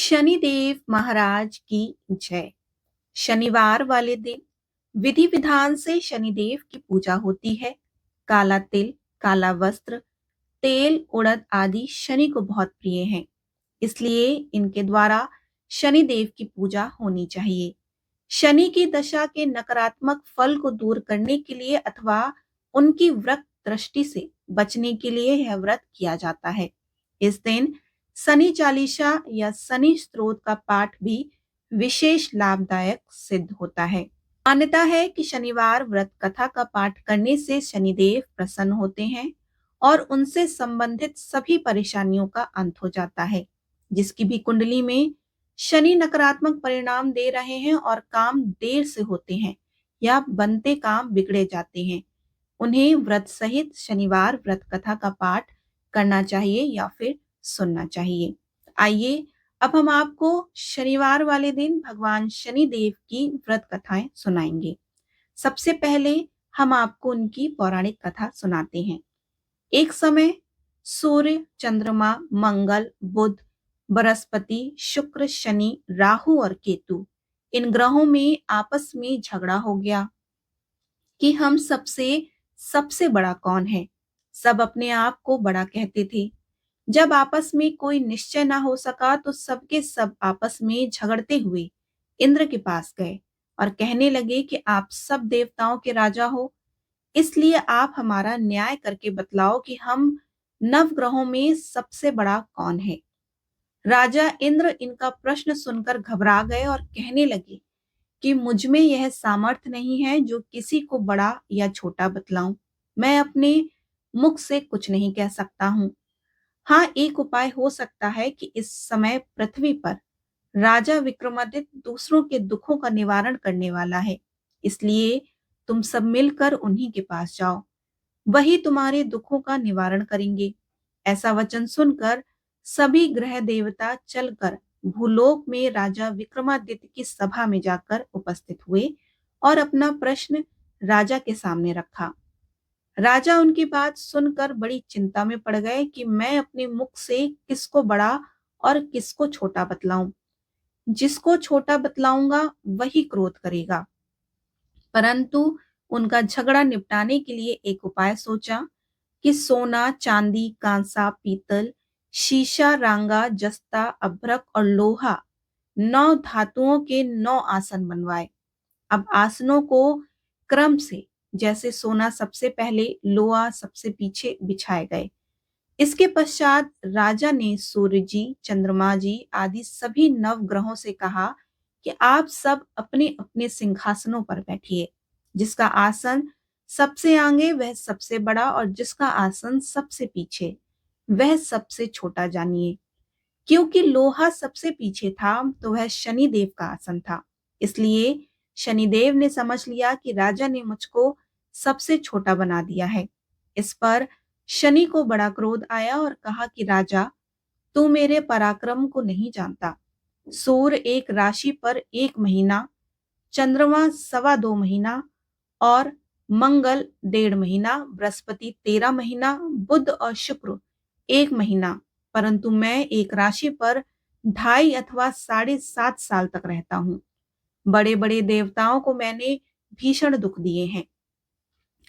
शनिदेव महाराज की जय। शनिवार वाले दिन विधि विधान से शनिदेव की पूजा होती है। काला तिल, काला वस्त्र, तेल, उड़द आदि शनि को बहुत प्रिय हैं। इसलिए इनके द्वारा शनिदेव की पूजा होनी चाहिए। शनि की दशा के नकारात्मक फल को दूर करने के लिए अथवा उनकी व्रत दृष्टि से बचने के लिए यह व्रत किया जाता है। इस दिन शनि चालीसा या शनि स्तोत्र का पाठ भी विशेष लाभदायक सिद्ध होता है। मान्यता है कि शनिवार व्रत कथा का पाठ करने से शनिदेव प्रसन्न होते हैं और उनसे संबंधित सभी परेशानियों का अंत हो जाता है। जिसकी भी कुंडली में शनि नकारात्मक परिणाम दे रहे हैं और काम देर से होते हैं या बनते काम बिगड़े जाते हैं, उन्हें व्रत सहित शनिवार व्रत कथा का पाठ करना चाहिए या फिर सुनना चाहिए। आइए अब हम आपको शनिवार वाले दिन भगवान शनि देव की व्रत कथाएं सुनाएंगे। सबसे पहले हम आपको उनकी पौराणिक कथा सुनाते हैं। एक समय सूर्य, चंद्रमा, मंगल, बुध, बृहस्पति, शुक्र, शनि, राहु और केतु इन ग्रहों में आपस में झगड़ा हो गया कि हम सबसे सबसे बड़ा कौन है। सब अपने आप को बड़ा कहते थे। जब आपस में कोई निश्चय ना हो सका तो सबके सब आपस में झगड़ते हुए इंद्र के पास गए और कहने लगे कि आप सब देवताओं के राजा हो, इसलिए आप हमारा न्याय करके बतलाओ कि हम नवग्रहों में सबसे बड़ा कौन है। राजा इंद्र इनका प्रश्न सुनकर घबरा गए और कहने लगे कि मुझ में यह सामर्थ्य नहीं है जो किसी को बड़ा या छोटा बतलाऊं। मैं अपने मुख से कुछ नहीं कह सकता हूँ। हाँ, एक उपाय हो सकता है कि इस समय पृथ्वी पर राजा विक्रमादित्य दूसरों के दुखों का निवारण करने वाला है, इसलिए तुम सब मिलकर उन्हीं के पास जाओ, वही तुम्हारे दुखों का निवारण करेंगे। ऐसा वचन सुनकर सभी ग्रह देवता चलकर भूलोक में राजा विक्रमादित्य की सभा में जाकर उपस्थित हुए और अपना प्रश्न राजा के सामने रखा। राजा उनकी बात सुनकर बड़ी चिंता में पड़ गए कि मैं अपने मुख से किसको बड़ा और किसको छोटा बतलाऊं। जिसको छोटा बतलाऊंगा वही क्रोध करेगा। परंतु उनका झगड़ा निपटाने के लिए एक उपाय सोचा कि सोना, चांदी, कांसा, पीतल, शीशा, रांगा, जस्ता, अभ्रक और लोहा 9 धातुओं के 9 आसन बनवाए। अब आसनों को क्रम से, जैसे सोना सबसे पहले, लोहा सबसे पीछे बिछाए गए। इसके पश्चात राजा ने सूर्य जी, चंद्रमा जी आदि सभी नवग्रहों से कहा कि आप सब अपने अपने सिंहासनों पर बैठिए। जिसका आसन सबसे आगे वह सबसे बड़ा और जिसका आसन सबसे पीछे वह सबसे छोटा जानिए। क्योंकि लोहा सबसे पीछे था तो वह शनिदेव का आसन था, इसलिए शनिदेव ने समझ लिया कि राजा ने मुझको सबसे छोटा बना दिया है। इस पर शनि को बड़ा क्रोध आया और कहा कि राजा, तू मेरे पराक्रम को नहीं जानता। सूर्य एक राशि पर 1 महीना, चंद्रमा 2.25 महीना और मंगल 1.5 महीना, बृहस्पति 13 महीना, बुध और शुक्र 1 महीना, परंतु मैं एक राशि पर 2.5 अथवा 7.5 साल तक रहता हूँ। बड़े बड़े देवताओं को मैंने भीषण दुख दिए हैं।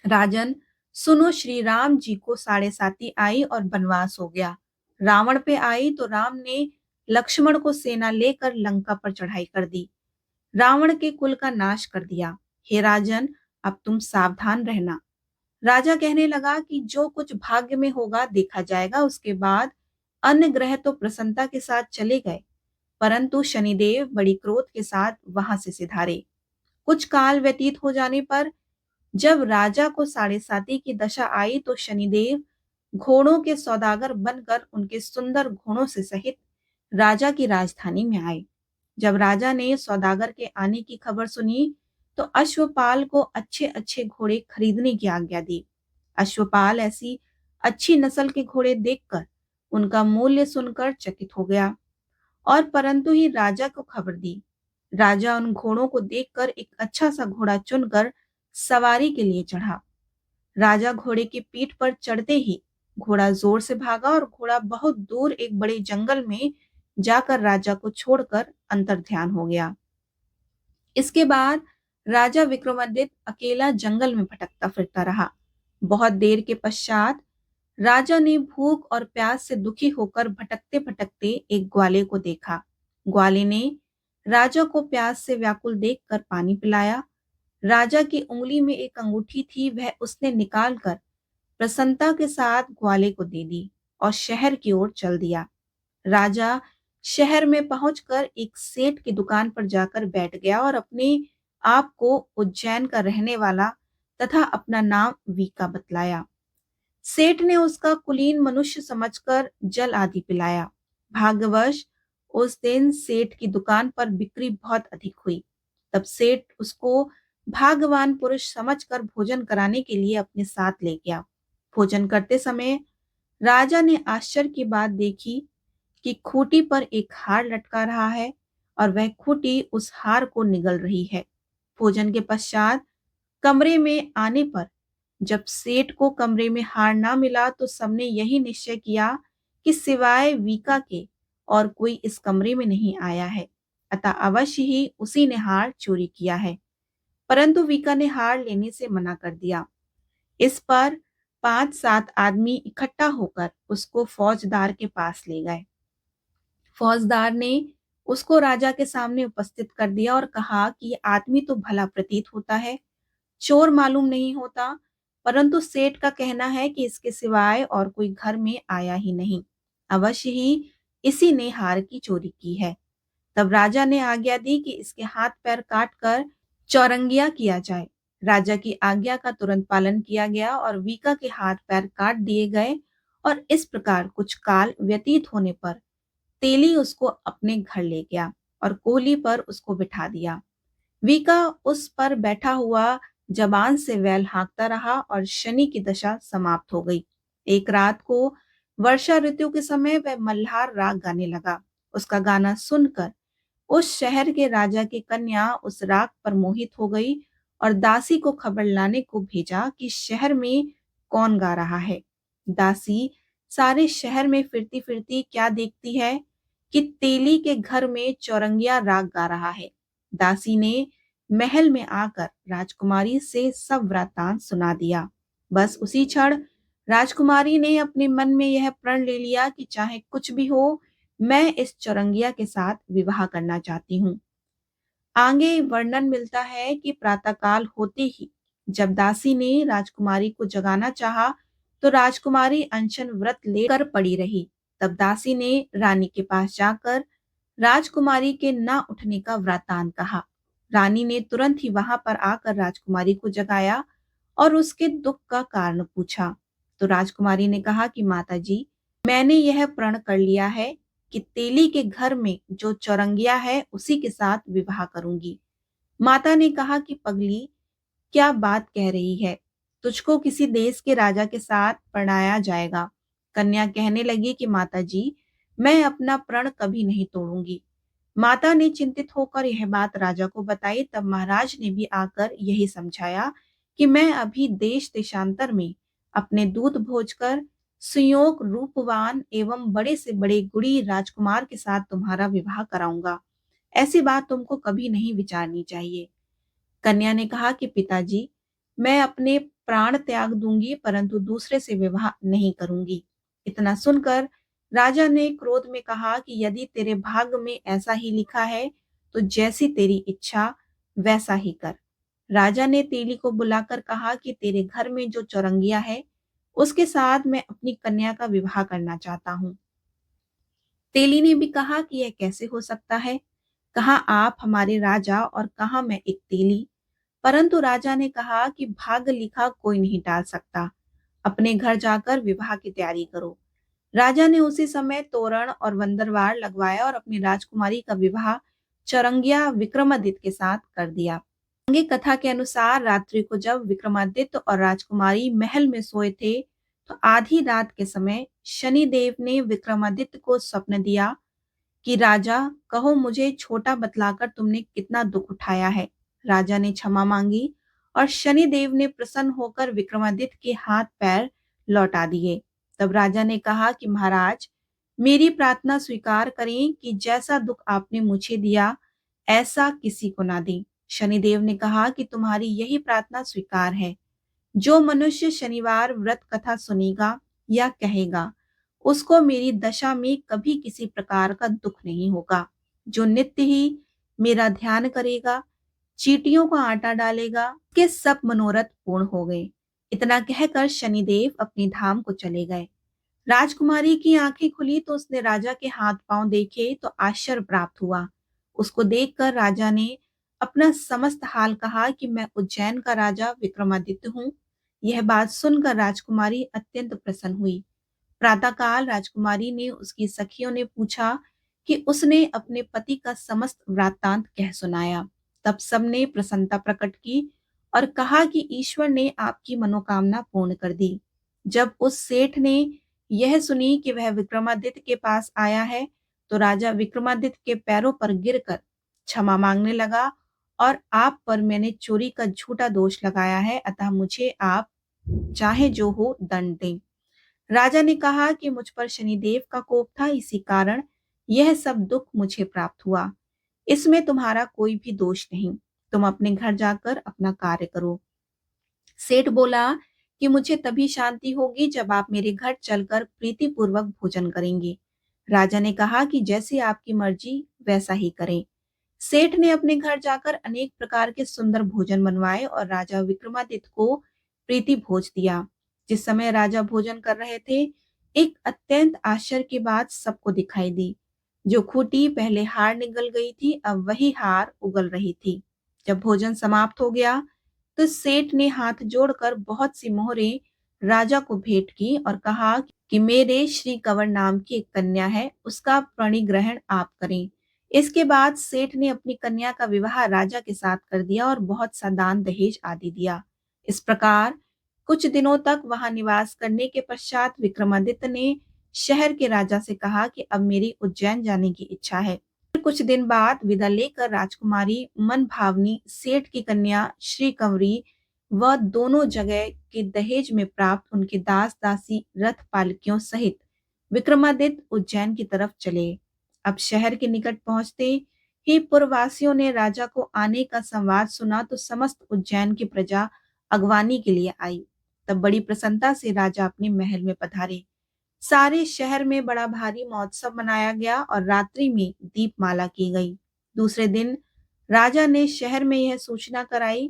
राजन सुनो, श्री राम जी को 7.5 आई और वनवास हो गया। रावण पे आई तो राम ने लक्ष्मण को सेना लेकर लंका पर चढ़ाई कर दी, रावण के कुल का नाश कर दिया। हे राजन, अब तुम सावधान रहना। राजा कहने लगा कि जो कुछ भाग्य में होगा देखा जाएगा। उसके बाद अन्य ग्रह तो प्रसन्नता के साथ चले गए, परंतु शनिदेव बड़ी क्रोध के साथ वहां से सिधारे। कुछ काल व्यतीत हो जाने पर जब राजा को 7.5 की दशा आई तो शनिदेव घोड़ों के सौदागर बनकर उनके सुंदर घोड़ों से सहित राजा की राजधानी में आए। जब राजा ने सौदागर के आने की खबर सुनी तो अश्वपाल को अच्छे अच्छे घोड़े खरीदने की आज्ञा दी। अश्वपाल ऐसी अच्छी नस्ल के घोड़े देखकर उनका मूल्य सुनकर चकित हो गया और परंतु ही राजा को खबर दी। राजा उन घोड़ों को देखकर एक अच्छा सा घोड़ा चुनकर सवारी के लिए चढ़ा। राजा घोड़े की पीठ पर चढ़ते ही घोड़ा जोर से भागा और घोड़ा बहुत दूर एक बड़े जंगल में जाकर राजा को छोड़कर अंतर्ध्यान हो गया। इसके बाद राजा विक्रमादित्य अकेला जंगल में भटकता फिरता रहा। बहुत देर के पश्चात राजा ने भूख और प्यास से दुखी होकर भटकते भटकते एक ग्वाले को देखा। ग्वाले ने राजा को प्यास से व्याकुल देखकर पानी पिलाया। राजा की उंगली में एक अंगूठी थी, वह उसने निकालकर प्रसन्नता के साथ ग्वाले को दे दी और शहर की ओर चल दिया। राजा शहर में पहुंचकर एक सेठ की दुकान पर जाकर बैठ गया और अपने आप को उज्जैन का रहने वाला तथा अपना नाम वीका बतलाया। सेठ ने उसका कुलीन मनुष्य समझकर जल आदि पिलाया। भाग्यवश उस दिन सेठ की दुकान पर बिक्री बहुत अधिक हुई। तब सेठ उसको भाग्यवान पुरुष समझकर भोजन कराने के लिए अपने साथ ले गया। भोजन करते समय राजा ने आश्चर्य की बात देखी कि खूंटी पर एक हार लटका रहा है और वह खूंटी उस हार को निगल रही है। भोजन के पश्चात कमरे में आने पर जब सेठ को कमरे में हार ना मिला तो सबने यही निश्चय किया कि सिवाय वीका के और कोई इस कमरे में नहीं आया है, अतः अवश्य ही उसी ने हार चोरी किया है। परंतु वीका ने हार लेने से मना कर दिया। इस पर 5-7 आदमी इकट्ठा होकर उसको फौजदार के पास ले गए। फौजदार ने उसको राजा के सामने उपस्थित कर दिया और कहा कि ये आदमी तो भला प्रतीत होता है, चोर मालूम नहीं होता, परंतु सेठ का कहना है कि इसके सिवाय और कोई घर में आया ही नहीं। अवश्य ही इसी ने हार की चोरी की है। तब राजा ने आज्ञा दी कि इसके हाथ पैर काट कर चौरंगिया किया जाए। राजा की आज्ञा का तुरंत पालन किया गया और वीका के हाथ पैर काट दिए गए और इस प्रकार कुछ काल व्यतीत होने पर तेली उसको अपने घर ले गया और कोहली पर उसको बिठा दिया। वीका उस पर बैठा हुआ जबान से वैल हाँकता रहा और शनि की दशा समाप्त हो गई। एक रात को वर्षा ऋतु के समय वह मल्हार राग गाने लगा। उसका गाना सुनकर उस शहर के राजा की कन्या उस राग पर मोहित हो गई और दासी को खबर लाने को भेजा कि शहर में कौन गा रहा है। दासी सारे शहर में फिरती फिरती क्या देखती है कि तेली के घर में चौरंगिया राग गा रहा है। दासी ने महल में आकर राजकुमारी से सब वृतांत सुना दिया। बस उसी क्षण राजकुमारी ने अपने मन में यह प्रण ले लिया कि चाहे कुछ भी हो, मैं इस चौरंगिया के साथ विवाह करना चाहती हूँ। आगे वर्णन मिलता है कि प्रातःकाल होते ही जब दासी ने राजकुमारी को जगाना चाहा, तो राजकुमारी अनशन व्रत लेकर पड़ी रही। तब दासी ने रानी के पास जाकर राजकुमारी के ना उठने का वृतांत कहा। रानी ने तुरंत ही वहां पर आकर राजकुमारी को जगाया और उसके दुख का कारण पूछा। तो राजकुमारी ने कहा कि माता जी, मैंने यह प्रण कर लिया है कि तेली के घर में जो चौरंगिया है उसी के साथ विवाह करूंगी। माता ने कहा कि पगली, क्या बात कह रही है, तुझको किसी देश के राजा के साथ परणाया जाएगा। कन्या कहने लगी कि माता जी, मैं अपना प्रण कभी नहीं तोड़ूंगी। माता ने चिंतित होकर यह बात राजा को बताई। तब महाराज ने भी आकर यही समझाया कि मैं अभी देश देशांतर में अपने दूत भेजकर सुयोग रूपवान एवं बड़े से बड़े गुणी राजकुमार के साथ तुम्हारा विवाह कराऊंगा। ऐसी बात तुमको कभी नहीं विचारनी चाहिए। कन्या ने कहा कि पिताजी, मैं अपने प्राण त्याग दूंगी परंतु दूसरे से विवाह नहीं करूंगी। इतना सुनकर राजा ने क्रोध में कहा कि यदि तेरे भाग्य में ऐसा ही लिखा है तो जैसी तेरी इच्छा वैसा ही कर। राजा ने तेली को बुलाकर कहा कि तेरे घर में जो चौरंगिया है उसके साथ मैं अपनी कन्या का विवाह करना चाहता हूँ। तेली ने भी कहा कि यह कैसे हो सकता है, कहाँ आप हमारे राजा और कहाँ मैं एक तेली। परंतु राजा ने कहा कि भाग्य लिखा कोई नहीं टाल सकता, अपने घर जाकर विवाह की तैयारी करो। राजा ने उसी समय तोरण और वंदरवार लगवाया और अपनी राजकुमारी का विवाह चौरंगिया विक्रमादित्य के साथ कर दिया। आगे कथा के अनुसार रात्रि को जब विक्रमादित्य और राजकुमारी महल में सोए थे, तो आधी रात के समय शनिदेव ने विक्रमादित्य को स्वप्न दिया कि राजा, कहो मुझे छोटा बतलाकर तुमने कितना दुख उठाया है। राजा ने क्षमा मांगी और शनिदेव ने प्रसन्न होकर विक्रमादित्य के हाथ पैर लौटा दिए। तब राजा ने कहा कि महाराज, मेरी प्रार्थना स्वीकार करें कि जैसा दुख आपने मुझे दिया, ऐसा किसी को ना दें। शनिदेव ने कहा कि तुम्हारी यही प्रार्थना स्वीकार है। जो मनुष्य शनिवार व्रत कथा सुनेगा या कहेगा, उसको मेरी दशा में कभी किसी प्रकार का दुख नहीं होगा। जो नित्य ही मेरा ध्यान करेगा, चींटियों को आटा डालेगा, के सब मनोरथ पूर्ण हो गए। इतना कहकर शनिदेव अपनी धाम को चले गए। राजकुमारी की आंखें खुली तो उसने राजा के हाथ पांव देखे तो आश्चर्य प्राप्त हुआ। उसको देखकर राजा ने अपना समस्त हाल कहा कि मैं उज्जैन का राजा विक्रमादित्य हूँ। यह बात सुनकर राजकुमारी अत्यंत प्रसन्न हुई। प्रातःकाल राजकुमारी ने उसकी सखियों ने पूछा कि उसने अपने पति का समस्त वृत्तांत कह सुनाया। तब सबने प्रसन्नता प्रकट की और कहा कि ईश्वर ने आपकी मनोकामना पूर्ण कर दी। जब उस सेठ ने यह सुनी कि वह विक्रमादित्य के पास आया है, तो राजा विक्रमादित्य के पैरों पर गिरकर क्षमा मांगने लगा और आप पर मैंने चोरी का झूठा दोष लगाया है, अतः मुझे आप चाहे जो हो दंड दें। राजा ने कहा कि मुझ पर शनिदेव का कोप था, इसी कारण यह सब दुख मुझे प्राप्त हुआ। इसमें तुम्हारा कोई भी दोष नहीं। तुम अपने घर जाकर अपना कार्य करो। सेठ बोला कि मुझे तभी शांति होगी जब आप मेरे घर चलकर प्रीतिपूर्वक भोजन करेंगे। राजा ने कहा कि जैसी आपकी मर्जी वैसा ही करें। सेठ ने अपने घर जाकर अनेक प्रकार के सुंदर भोजन बनवाए और राजा विक्रमादित्य को प्रीति भोज दिया। जिस समय राजा भोजन कर रहे थे, एक अत्यंत आश्चर्य की बात सबको दिखाई दी। जो खूंटी पहले हार निगल गई थी, अब वही हार उगल रही थी। जब भोजन समाप्त हो गया, तो सेठ ने हाथ जोड़कर बहुत सी मोहरें राजा को भेंट की और कहा कि मेरे श्री कंवर नाम की एक कन्या है, उसका प्रणिग्रहण आप करें। इसके बाद सेठ ने अपनी कन्या का विवाह राजा के साथ कर दिया और बहुत सा दान दहेज आदि दिया। इस प्रकार कुछ दिनों तक वहां निवास करने के पश्चात विक्रमादित्य ने शहर के राजा से कहा कि अब मेरी उज्जैन जाने की इच्छा है। फिर कुछ दिन बाद विदा लेकर राजकुमारी मन भावनी सेठ की कन्या श्री कंवरी व दोनों जगह के दहेज में प्राप्त उनके दास दासी रथ पालकियों सहित विक्रमादित्य उज्जैन की तरफ चले। अब शहर के निकट पहुंचते ही पुरवासियों ने राजा को आने का संवाद सुना तो समस्त उज्जैन की प्रजा अगवानी के लिए आई। तब बड़ी प्रसन्नता से राजा अपने महल में पधारे। सारे शहर में बड़ा भारी महोत्सव मनाया गया और रात्रि में दीपमाला की गई। दूसरे दिन राजा ने शहर में यह सूचना कराई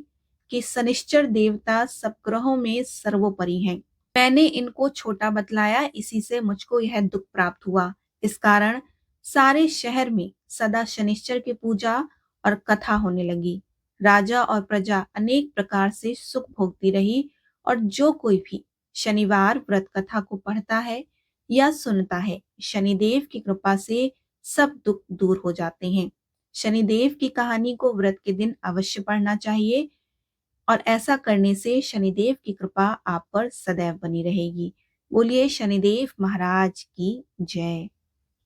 कि शनिश्चर देवता सब ग्रहों में सर्वोपरि हैं। मैंने इनको छोटा बतलाया, इसी से मुझको यह दुख प्राप्त हुआ। इस कारण सारे शहर में सदा शनिश्चर की पूजा और कथा होने लगी। राजा और प्रजा अनेक प्रकार से सुख भोगती रही और जो कोई भी शनिवार व्रत कथा को पढ़ता है या सुनता है, शनिदेव की कृपा से सब दुख दूर हो जाते हैं। शनिदेव की कहानी को व्रत के दिन अवश्य पढ़ना चाहिए और ऐसा करने से शनिदेव की कृपा आप पर सदैव बनी रहेगी। बोलिए शनिदेव महाराज की जय।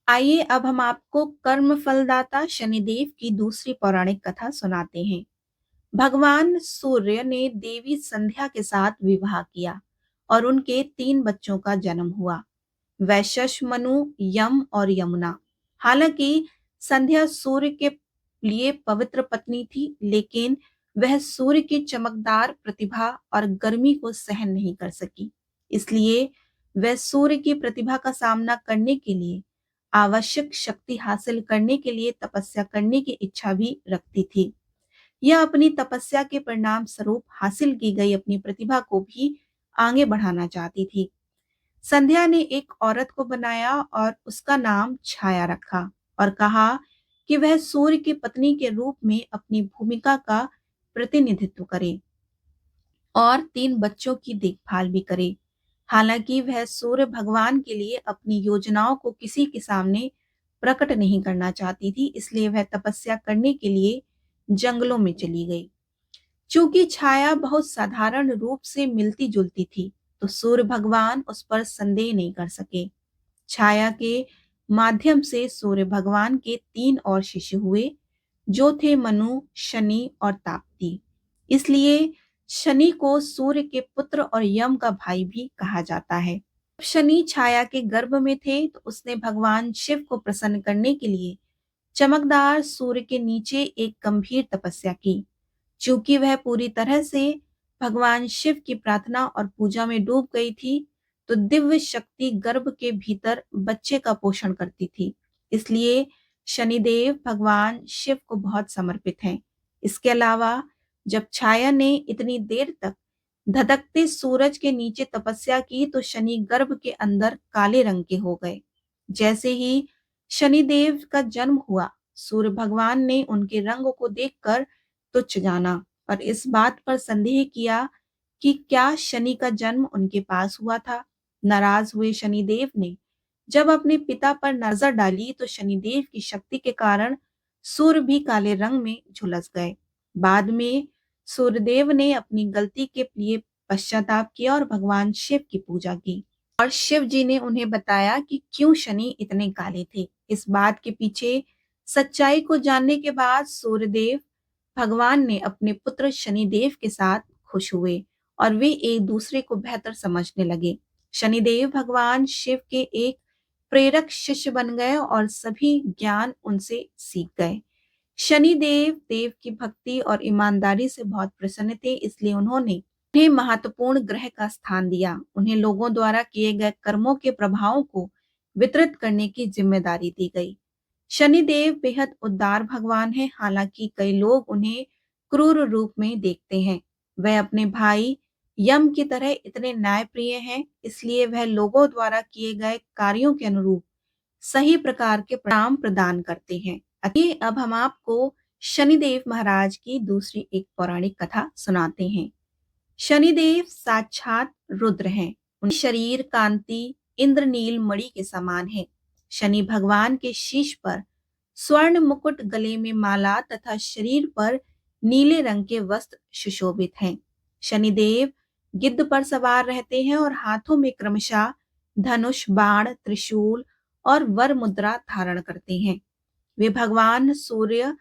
आइए अब हम आपको कर्म फलदाता शनिदेव की दूसरी पौराणिक कथा सुनाते हैं। भगवान सूर्य ने देवी संध्या के साथ विवाह किया और उनके 3 बच्चों का जन्म हुआ, वैशस, मनु, यम और यमुना। हालांकि संध्या सूर्य के लिए पवित्र पत्नी थी, लेकिन वह सूर्य की चमकदार प्रतिभा और गर्मी को सहन नहीं कर सकी। इसलिए वह सूर्य की प्रतिभा का सामना करने के लिए, आवश्यक शक्ति हासिल करने के लिए तपस्या करने की इच्छा भी रखती थी। यह अपनी तपस्या के परिणाम स्वरूप हासिल की गई अपनी प्रतिभा को भी आगे बढ़ाना चाहती थी। संध्या ने एक औरत को बनाया और उसका नाम छाया रखा और कहा कि वह सूर्य की पत्नी के रूप में अपनी भूमिका का प्रतिनिधित्व करे और 3 बच्चों की देखभाल भी करे। हालांकि वह सूर्य भगवान के लिए अपनी योजनाओं को किसी के सामने प्रकट नहीं करना चाहती थी, इसलिए वह तपस्या करने के लिए जंगलों में चली गई। चूंकि छाया बहुत साधारण रूप से मिलती जुलती थी, तो सूर्य भगवान उस पर संदेह नहीं कर सके। छाया के माध्यम से सूर्य भगवान के 3 और शिष्य हुए, जो थे मनु, शनि और ताप्ती। इसलिए शनि को सूर्य के पुत्र और यम का भाई भी कहा जाता है। शनि छाया के गर्भ में थे तो उसने भगवान शिव को प्रसन्न करने के लिए चमकदार सूर्य के नीचे एक गंभीर तपस्या की। चूंकि वह पूरी तरह से भगवान शिव की प्रार्थना और पूजा में डूब गई थी, तो दिव्य शक्ति गर्भ के भीतर बच्चे का पोषण करती थी। इसलिए शनिदेव भगवान शिव को बहुत समर्पित हैं। इसके अलावा जब छाया ने इतनी देर तक धधकते सूरज के नीचे तपस्या की तो शनि गर्भ के अंदर काले रंग के हो गए। जैसे ही शनिदेव का जन्म हुआ, सूर्य भगवान ने उनके रंग को देखकर तुच्छ जाना और इस बात पर संदेह किया कि क्या शनि का जन्म उनके पास हुआ था। नाराज हुए शनिदेव ने जब अपने पिता पर नजर डाली तो शनिदेव की शक्ति के कारण सूर्य भी काले रंग में झुलस गए। बाद में सूर्यदेव ने अपनी गलती के लिए पश्चाताप किया और भगवान शिव की पूजा की और शिव जी ने उन्हें बताया कि क्यों शनि इतने काले थे। इस बात के पीछे सच्चाई को जानने के बाद सूर्यदेव भगवान ने अपने पुत्र शनिदेव के साथ खुश हुए और वे एक दूसरे को बेहतर समझने लगे। शनिदेव भगवान शिव के एक प्रेरक शिष्य बन गए और सभी ज्ञान उनसे सीख गए। शनिदेव देव की भक्ति और ईमानदारी से बहुत प्रसन्न थे, इसलिए उन्होंने उन्हें महत्वपूर्ण ग्रह का स्थान दिया। उन्हें लोगों द्वारा किए गए कर्मों के प्रभावों को वितरित करने की जिम्मेदारी दी गई। शनिदेव बेहद उदार भगवान हैं, हालांकि कई लोग उन्हें क्रूर रूप में देखते हैं। वह अपने भाई यम की तरह इतने न्यायप्रिय हैं, इसलिए वह लोगों द्वारा किए गए कार्यों के अनुरूप सही प्रकार के परिणाम प्रदान करते हैं। आइए अब हम आपको शनिदेव महाराज की दूसरी एक पौराणिक कथा सुनाते हैं। शनिदेव साक्षात रुद्र हैं। उनकी शरीर कांति इंद्रनील मणि के समान है। शनि भगवान के शीश पर स्वर्ण मुकुट, गले में माला तथा शरीर पर नीले रंग के वस्त्र सुशोभित हैं। शनिदेव गिद्ध पर सवार रहते हैं और हाथों में क्रमशः धनुष, बाण, त्रिशूल और वर मुद्रा धारण करते हैं। वे भगवान सूर्य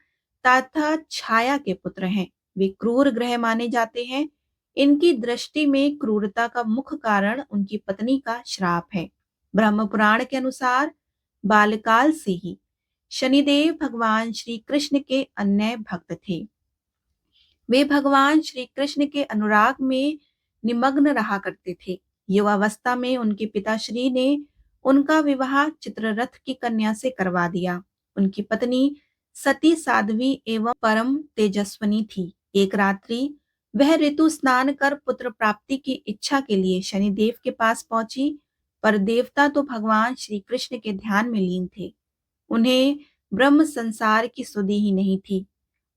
तथा छाया के पुत्र हैं। वे क्रूर ग्रह माने जाते हैं। इनकी दृष्टि में क्रूरता का मुख्य कारण उनकी पत्नी का श्राप है। ब्रह्म पुराण के अनुसार बालकाल से ही शनिदेव भगवान श्री कृष्ण के अन्य भक्त थे। वे भगवान श्री कृष्ण के अनुराग में निमग्न रहा करते थे। युवावस्था में उनके पिताश्री ने उनका विवाह चित्ररथ की कन्या से करवा दिया। उनकी पत्नी सती साध्वी एवं परम तेजस्विनी थी। एक रात्रि वह ऋतु स्नान कर पुत्र प्राप्ति की इच्छा के लिए शनिदेव के पास पहुंची, पर देवता तो भगवान श्री कृष्ण के ध्यान में लीन थे। उन्हें ब्रह्म संसार की सुधि ही नहीं थी।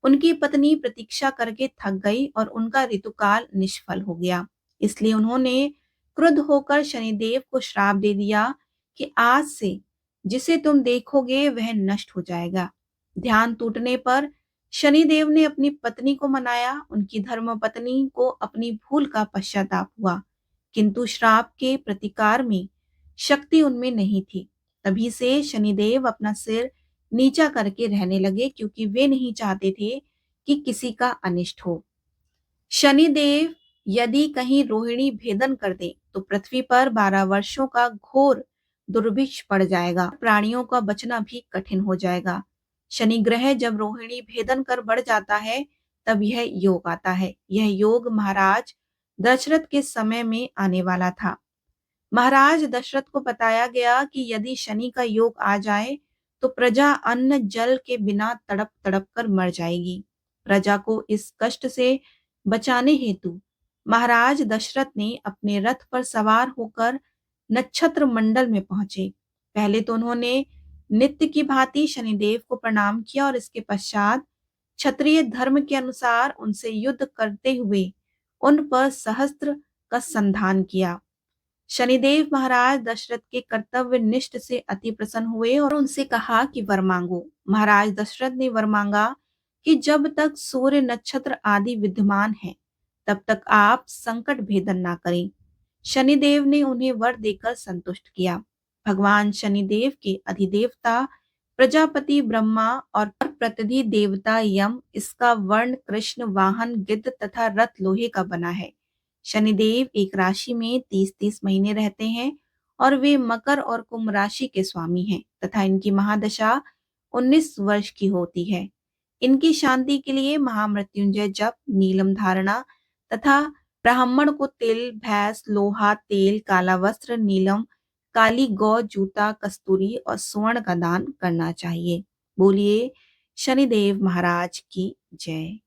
उनकी पत्नी प्रतीक्षा करके थक गई और उनका ऋतुकाल निष्फल हो गया। इसलिए उन्होंने क्रुद्ध होकर शनिदेव को श्राप दे दिया कि आज से जिसे तुम देखोगे वह नष्ट हो जाएगा। ध्यान टूटने पर शनिदेव ने अपनी पत्नी को मनाया। उनकी धर्म पत्नी को अपनी भूल का पश्चाताप हुआ, किंतु श्राप के प्रतिकार में शक्ति उनमें नहीं थी। तभी से शनिदेव अपना सिर नीचा करके रहने लगे, क्योंकि वे नहीं चाहते थे कि किसी का अनिष्ट हो। शनिदेव यदि कहीं रोहिणी भेदन कर दे तो पृथ्वी पर 12 वर्षों का घोर दुर्भिक्ष पड़ जाएगा। प्राणियों का बचना भी कठिन हो जाएगा। शनि ग्रह जब रोहिणी भेदन कर बढ़ जाता है तब यह योग आता है। यह योग महाराज दशरथ के समय में आने वाला था। महाराज दशरथ को बताया गया कि यदि शनि का योग आ जाए तो प्रजा अन्न जल के बिना तड़प तड़प कर मर जाएगी। प्रजा को इस कष्ट से बचाने हेतु महाराज दशरथ ने अपने रथ पर सवार होकर नक्षत्र मंडल में पहुंचे। पहले तो उन्होंने नित्य की भांति शनिदेव को प्रणाम किया और इसके पश्चात क्षत्रिय धर्म के अनुसार उनसे युद्ध करते हुए उन पर सहस्त्र का संधान किया। शनिदेव महाराज दशरथ के कर्तव्य निष्ठ से अति प्रसन्न हुए और उनसे कहा कि वर मांगो। महाराज दशरथ ने वर मांगा कि जब तक सूर्य, नक्षत्र आदि विद्यमान हैं, तब तक आप संकट भेदन ना करें। शनिदेव ने उन्हें वर देकर संतुष्ट किया। भगवान शनिदेव के अधिदेवता प्रजापति ब्रह्मा और प्रतिधि देवता यम, इसका वर्ण कृष्ण, वाहन गिद्ध तथा रथ लोहे का बना है। शनिदेव एक राशि में 30-30 महीने रहते हैं और वे मकर और कुंभ राशि के स्वामी हैं तथा इनकी महादशा 19 वर्ष की होती है। इनकी शांति के लिए महामृत्युंजय जप, नीलम धारणा तथा ब्राह्मण को तिल, भैंस, लोहा, तेल, काला वस्त्र, नीलम, काली गौ, जूता, कस्तूरी और स्वर्ण का दान करना चाहिए। बोलिए शनिदेव महाराज की जय।